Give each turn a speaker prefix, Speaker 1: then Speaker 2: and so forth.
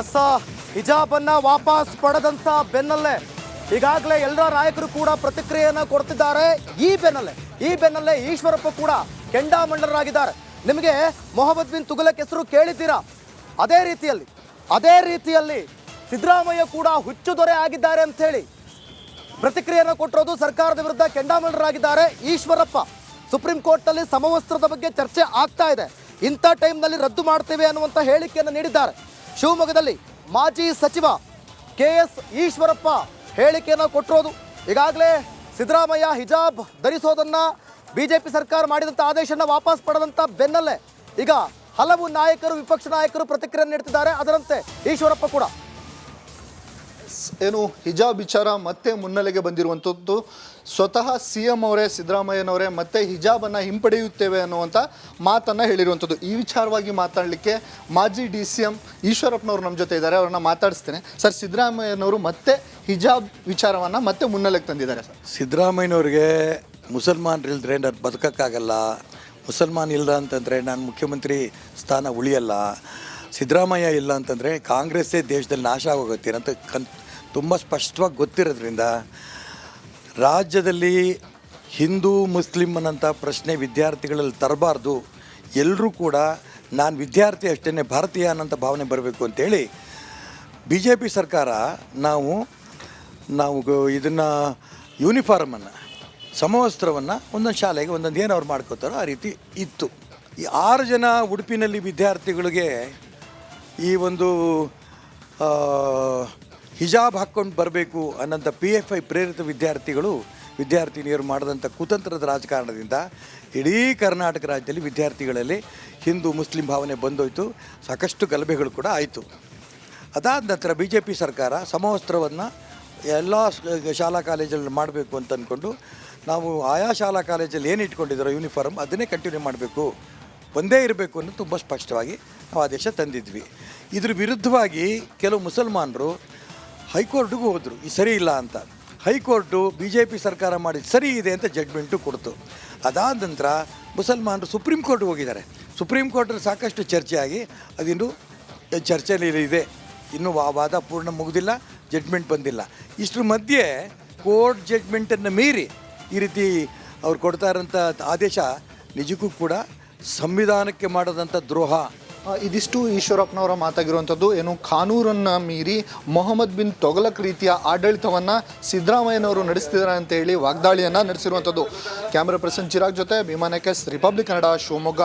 Speaker 1: S ಹಿಜಾಬನ್ನ ವಾಪಸ್ ಪಡೆದಂತ ಬೆನ್ನಲ್ಲೇ ಈಗಾಗಲೇ ಎಲ್ಲ ನಾಯಕರು ಕೂಡ ಪ್ರತಿಕ್ರಿಯೆಯನ್ನ ಕೊಡ್ತಿದ್ದಾರೆ. ಈ ಬೆನ್ನಲ್ಲೇ ಈಶ್ವರಪ್ಪ ಕೂಡ ಕೆಂಡಾಮಂಡಲರಾಗಿದ್ದಾರೆ. ನಿಮಗೆ ಮೊಹಮ್ಮದ್ ಬಿನ್ ತುಘಲಕ್ ಹೆಸರು ಕೇಳಿದ್ದೀರಾ? ಅದೇ ರೀತಿಯಲ್ಲಿ ಸಿದ್ದರಾಮಯ್ಯ ಕೂಡ ಹುಚ್ಚು ದೊರೆ ಆಗಿದ್ದಾರೆ ಅಂತ ಹೇಳಿ ಪ್ರತಿಕ್ರಿಯೆಯನ್ನು ಕೊಟ್ಟಿರೋದು. ಸರ್ಕಾರದ ವಿರುದ್ಧ ಕೆಂಡಾಮಂಡಲರಾಗಿದ್ದಾರೆ ಈಶ್ವರಪ್ಪ. ಸುಪ್ರೀಂ ಕೋರ್ಟ್ನಲ್ಲಿ ಸಮವಸ್ತ್ರದ ಬಗ್ಗೆ ಚರ್ಚೆ ಆಗ್ತಾ ಇದೆ. ಇಂಥ ಟೈಮ್ನಲ್ಲಿ ರದ್ದು ಮಾಡ್ತೇವೆ ಅನ್ನುವಂಥ ಹೇಳಿಕೆಯನ್ನು ನೀಡಿದ್ದಾರೆ. ಶಿವಮೊಗ್ಗದಲ್ಲಿ ಮಾಜಿ ಸಚಿವ KS ಈಶ್ವರಪ್ಪ ಹೇಳಿಕೆಯನ್ನು ಕೊಟ್ಟಿರೋದು. ಈಗಾಗಲೇ ಸಿದ್ದರಾಮಯ್ಯ ಹಿಜಾಬ್ ಧರಿಸೋದನ್ನ ಬಿಜೆಪಿ ಸರ್ಕಾರ ಮಾಡಿದಂಥ ಆದೇಶನ ವಾಪಸ್ ಪಡೆದಂಥ ಬೆನ್ನಲ್ಲೇ ಈಗ ಹಲವು ನಾಯಕರು, ವಿಪಕ್ಷ ನಾಯಕರು ಪ್ರತಿಕ್ರಿಯೆ ನೀಡ್ತಿದ್ದಾರೆ. ಅದರಂತೆ ಈಶ್ವರಪ್ಪ ಕೂಡ
Speaker 2: ಏನು ಹಿಜಾಬ್ ವಿಚಾರ ಮತ್ತೆ ಮುನ್ನೆಲೆಗೆ ಬಂದಿರುವಂಥದ್ದು. ಸ್ವತಃ CM ಅವರೇ, ಸಿದ್ದರಾಮಯ್ಯನವರೇ ಮತ್ತೆ ಹಿಜಾಬನ್ನು ಹಿಂಪಡೆಯುತ್ತೇವೆ ಅನ್ನುವಂಥ ಮಾತನ್ನು ಹೇಳಿರುವಂಥದ್ದು. ಈ ವಿಚಾರವಾಗಿ ಮಾತಾಡಲಿಕ್ಕೆ ಮಾಜಿ DCM ಈಶ್ವರಪ್ಪನವರು ನಮ್ಮ ಜೊತೆ ಇದ್ದಾರೆ. ಅವ್ರನ್ನ ಮಾತಾಡಿಸ್ತೇನೆ. ಸರ್, ಸಿದ್ದರಾಮಯ್ಯನವರು ಮತ್ತೆ ಹಿಜಾಬ್ ವಿಚಾರವನ್ನು ಮತ್ತೆ ಮುನ್ನೆಲೆಗೆ ತಂದಿದ್ದಾರೆ. ಸರ್,
Speaker 3: ಸಿದ್ದರಾಮಯ್ಯನವ್ರಿಗೆ ಮುಸಲ್ಮಾನರಿಲ್ದ್ರೆ ನಾನು ಬದುಕೋಕ್ಕಾಗಲ್ಲ, ಮುಸಲ್ಮಾನ್ ಇಲ್ಲ ಅಂತಂದರೆ ನಾನು ಮುಖ್ಯಮಂತ್ರಿ ಸ್ಥಾನ ಉಳಿಯಲ್ಲ, ಸಿದ್ದರಾಮಯ್ಯ ಇಲ್ಲ ಅಂತಂದರೆ ಕಾಂಗ್ರೆಸ್ಸೇ ದೇಶದಲ್ಲಿ ನಾಶ ಆಗೋಗುತ್ತೆ ಅಂತ ತುಂಬ ಸ್ಪಷ್ಟವಾಗಿ ಗೊತ್ತಿರೋದ್ರಿಂದ ರಾಜ್ಯದಲ್ಲಿ ಹಿಂದೂ ಮುಸ್ಲಿಮನಂಥ ಪ್ರಶ್ನೆ ವಿದ್ಯಾರ್ಥಿಗಳಲ್ಲಿ ತರಬಾರ್ದು. ಎಲ್ಲರೂ ಕೂಡ ನಾನು ವಿದ್ಯಾರ್ಥಿ ಅಷ್ಟೇ, ಭಾರತೀಯ ಅನ್ನೋಂಥ ಭಾವನೆ ಬರಬೇಕು ಅಂತೇಳಿ BJP ಸರ್ಕಾರ ನಾವು ಇದನ್ನು ಯೂನಿಫಾರ್ಮನ್ನು, ಸಮವಸ್ತ್ರವನ್ನು ಒಂದೊಂದು ಶಾಲೆಗೆ ಒಂದೊಂದು ಏನು ಅವ್ರು ಮಾಡ್ಕೋತಾರೋ ಆ ರೀತಿ ಇತ್ತು. ಈ 6 ಜನ ಉಡುಪಿನಲ್ಲಿ ವಿದ್ಯಾರ್ಥಿಗಳಿಗೆ ಈ ಒಂದು ಹಿಜಾಬ್ ಹಾಕ್ಕೊಂಡು ಬರಬೇಕು ಅನ್ನೋಂಥ PFI ಪ್ರೇರಿತ ವಿದ್ಯಾರ್ಥಿನಿಯರು ಮಾಡಿದಂಥ ಕುತಂತ್ರದ ರಾಜಕಾರಣದಿಂದ ಇಡೀ ಕರ್ನಾಟಕ ರಾಜ್ಯದಲ್ಲಿ ವಿದ್ಯಾರ್ಥಿಗಳಲ್ಲಿ ಹಿಂದೂ ಮುಸ್ಲಿಂ ಭಾವನೆ ಬಂದೋಯ್ತು. ಸಾಕಷ್ಟು ಗಲಭೆಗಳು ಕೂಡ ಆಯಿತು. ಅದಾದ ನಂತರ BJP ಸರ್ಕಾರ ಸಮವಸ್ತ್ರವನ್ನು ಎಲ್ಲ ಶಾಲಾ ಕಾಲೇಜಲ್ಲಿ ಮಾಡಬೇಕು ಅಂತ ಅಂದ್ಕೊಂಡು ನಾವು ಆಯಾ ಶಾಲಾ ಕಾಲೇಜಲ್ಲಿ ಏನು ಇಟ್ಕೊಂಡಿದ್ದಾರೋ ಯೂನಿಫಾರ್ಮ್ ಅದನ್ನೇ ಕಂಟಿನ್ಯೂ ಮಾಡಬೇಕು, ಒಂದೇ ಇರಬೇಕು ಅನ್ನೋದು ತುಂಬ ಸ್ಪಷ್ಟವಾಗಿ ನಾವು ಆದೇಶ ತಂದಿದ್ವಿ. ಇದ್ರ ವಿರುದ್ಧವಾಗಿ ಕೆಲವು ಮುಸಲ್ಮಾನರು ಹೈಕೋರ್ಟ್ಗೂ ಹೋದರು, ಈ ಸರಿ ಇಲ್ಲ ಅಂತ. ಹೈಕೋರ್ಟು BJP ಸರ್ಕಾರ ಮಾಡಿದ ಸರಿ ಇದೆ ಅಂತ ಜಡ್ಮೆಂಟು ಕೊಡ್ತು. ಅದಾದ ನಂತರ ಮುಸಲ್ಮಾನರು ಸುಪ್ರೀಂ ಕೋರ್ಟ್ಗೆ ಹೋಗಿದ್ದಾರೆ. ಸುಪ್ರೀಂ ಕೋರ್ಟಲ್ಲಿ ಸಾಕಷ್ಟು ಚರ್ಚೆಯಾಗಿ ಅದಿನ್ನೂ ಚರ್ಚೆಯಲ್ಲಿ ಇದೆ, ಇನ್ನೂ ವಾದ ಪೂರ್ಣ ಮುಗಿದಿಲ್ಲ, ಜಡ್ಮೆಂಟ್ ಬಂದಿಲ್ಲ. ಇಷ್ಟರ ಮಧ್ಯೆ ಕೋರ್ಟ್ ಜಡ್ಮೆಂಟನ್ನು ಮೀರಿ ಈ ರೀತಿ ಅವ್ರು ಕೊಡ್ತಾ ಇರೋಂಥ ಆದೇಶ ನಿಜಕ್ಕೂ ಕೂಡ ಸಂವಿಧಾನಕ್ಕೆ ಮಾಡೋದಂಥ ದ್ರೋಹ.
Speaker 2: ಇದಿಷ್ಟು ಈಶ್ವರಪ್ಪನವರ ಮಾತಾಗಿರುವಂಥದ್ದು. ಏನು ಕಾನೂರನ್ನು ಮೀರಿ ಮೊಹಮ್ಮದ್ ಬಿನ್ ತೊಗಲಕ್ ರೀತಿಯ ಆಡಳಿತವನ್ನು ಸಿದ್ದರಾಮಯ್ಯನವರು ನಡೆಸ್ತಿದ್ದಾರೆ ಅಂತ ಹೇಳಿ ವಾಗ್ದಾಳಿಯನ್ನು ನಡೆಸಿರುವಂಥದ್ದು. ಕ್ಯಾಮ್ರಾ ಪರ್ಸನ್ ಚಿರಾಗ್ ಜೊತೆ ಭೀಮಾ ನಾಯಕ್, ರಿಪಬ್ಲಿಕ್ ಕನ್ನಡ, ಶಿವಮೊಗ್ಗ.